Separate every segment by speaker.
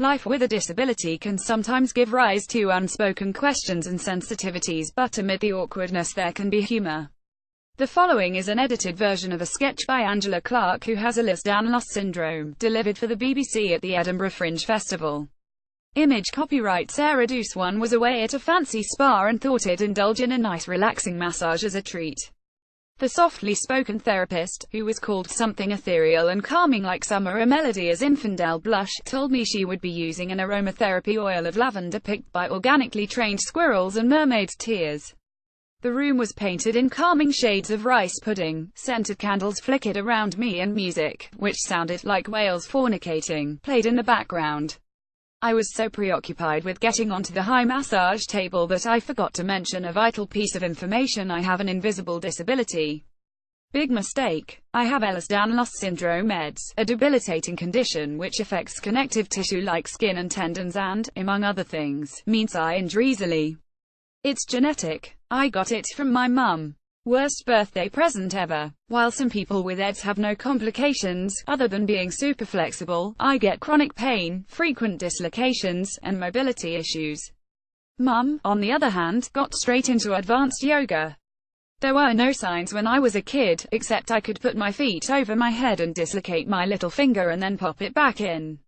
Speaker 1: Life with a disability can sometimes give rise to unspoken questions and sensitivities, but amid the awkwardness there can be humor. The following is an edited version of a sketch by Angela Clark, who has Ehlers-Danlos syndrome, delivered for the BBC at the Edinburgh Fringe Festival. Image copyright Sarah Douce. One was away at a fancy spa and thought he'd indulge in a nice relaxing massage as a treat. The softly spoken therapist, who was called something ethereal and calming like summer, a melody as Zinfandel blush, told me she would be using an aromatherapy oil of lavender picked by organically trained squirrels and mermaid tears. The room was painted in calming shades of rice pudding, scented candles flickered around me, and music, which sounded like whales fornicating, played in the background. I was so preoccupied with getting onto the high massage table that I forgot to mention a vital piece of information: I have an invisible disability. Big mistake. I have Ehlers-Danlos syndrome (EDS), a debilitating condition which affects connective tissue like skin and tendons and, among other things, means I injure easily. It's genetic. I got it from my mum. Worst birthday present ever. While some people with EDS have no complications, other than being super flexible, I get chronic pain, frequent dislocations, and mobility issues. Mum, on the other hand, got straight into advanced yoga. There were no signs when I was a kid, except I could put my feet over my head and dislocate my little finger and then pop it back in.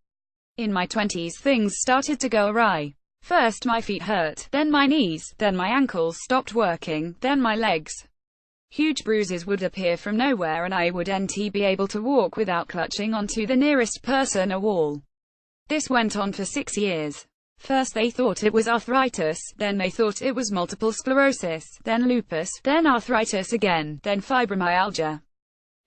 Speaker 1: In my 20s things started to go awry. First my feet hurt, then my knees, then my ankles stopped working, then my legs. Huge bruises would appear from nowhere and I wouldn't be able to walk without clutching onto the nearest person or wall. This went on for 6 years. First they thought it was arthritis, then they thought it was multiple sclerosis, then lupus, then arthritis again, then fibromyalgia.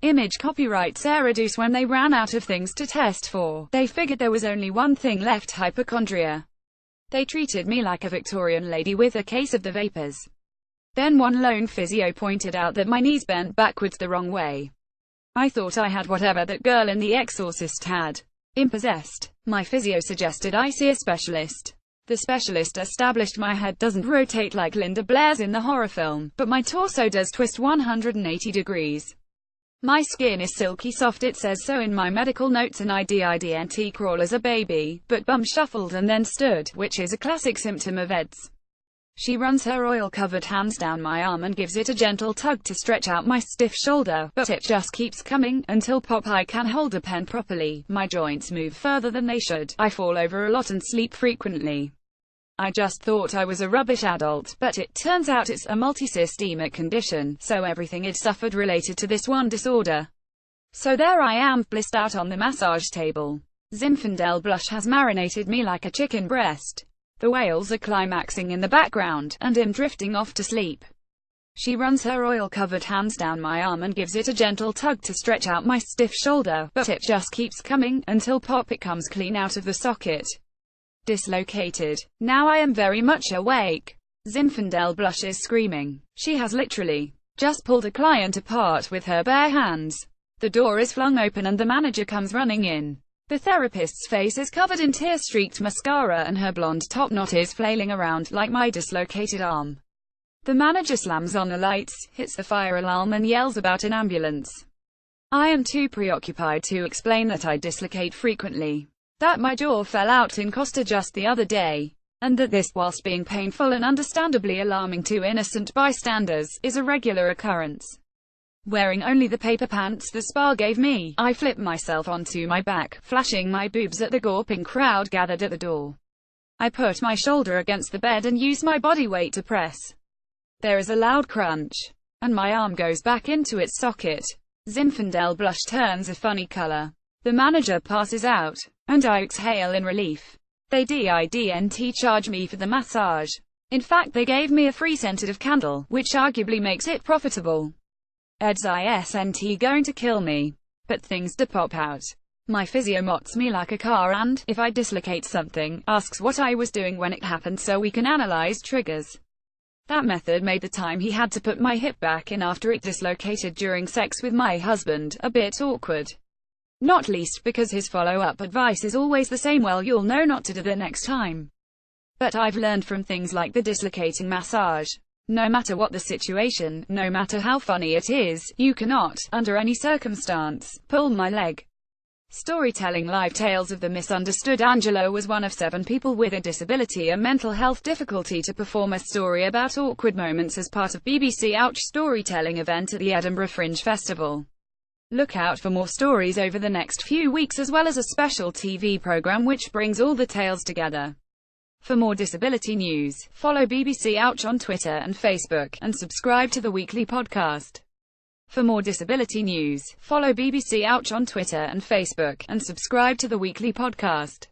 Speaker 1: Image copyright Sarah Douce. When they ran out of things to test for, they figured there was only one thing left: hypochondria. They treated me like a Victorian lady with a case of the vapors. Then one lone physio pointed out that my knees bent backwards the wrong way. I thought I had whatever that girl in The Exorcist had. Impossessed. My physio suggested I see a specialist. The specialist established my head doesn't rotate like Linda Blair's in the horror film, but my torso does twist 180 degrees. My skin is silky soft, it says so in my medical notes, and I didn't crawl as a baby, but bum shuffled and then stood, which is a classic symptom of EDS. She runs her oil-covered hands down my arm and gives it a gentle tug to stretch out my stiff shoulder, but it just keeps coming, until pop I can hold a pen properly. My joints move further than they should, I fall over a lot and sleep frequently. I just thought I was a rubbish adult, but it turns out it's a multisystemic condition, so everything I'd suffered related to this one disorder. So there I am, blissed out on the massage table. Zinfandel blush has marinated me like a chicken breast. The whales are climaxing in the background, and I'm drifting off to sleep. She runs her oil-covered hands down my arm and gives it a gentle tug to stretch out my stiff shoulder, but it just keeps coming, until pop it comes clean out of the socket. Dislocated. Now I am very much awake. Zinfandel blush is screaming. She has literally just pulled a client apart with her bare hands. The door is flung open and the manager comes running in. The therapist's face is covered in tear-streaked mascara and her blonde top knot is flailing around like my dislocated arm. The manager slams on the lights, hits the fire alarm and yells about an ambulance. I am too preoccupied to explain that I dislocate frequently, that my jaw fell out in Costa just the other day, and that this, whilst being painful and understandably alarming to innocent bystanders, is a regular occurrence. Wearing only the paper pants the spa gave me, I flip myself onto my back, flashing my boobs at the gawping crowd gathered at the door. I put my shoulder against the bed and use my body weight to press. There is a loud crunch, and my arm goes back into its socket. Zinfandel blush turns a funny color. The manager passes out, and I exhale in relief. They didn't charge me for the massage. In fact, they gave me a free scented candle, which arguably makes it profitable. EDS isn't going to kill me, but things do pop out. My physio mots me like a car and, if I dislocate something, asks what I was doing when it happened so we can analyze triggers. That method made the time he had to put my hip back in after it dislocated during sex with my husband a bit awkward. Not least because his follow-up advice is always the same: well, you'll know not to do that next time. But I've learned from things like the dislocating massage. No matter what the situation, no matter how funny it is, you cannot, under any circumstance, pull my leg. Storytelling live tales of the misunderstood. Angela was one of 7 people with a disability or mental health difficulty to perform a story about awkward moments as part of BBC Ouch storytelling event at the Edinburgh Fringe Festival. Look out for more stories over the next few weeks, as well as a special TV programme which brings all the tales together. For more disability news, follow BBC Ouch on Twitter and Facebook, and subscribe to the weekly podcast. For more disability news, follow BBC Ouch on Twitter and Facebook, and subscribe to the weekly podcast.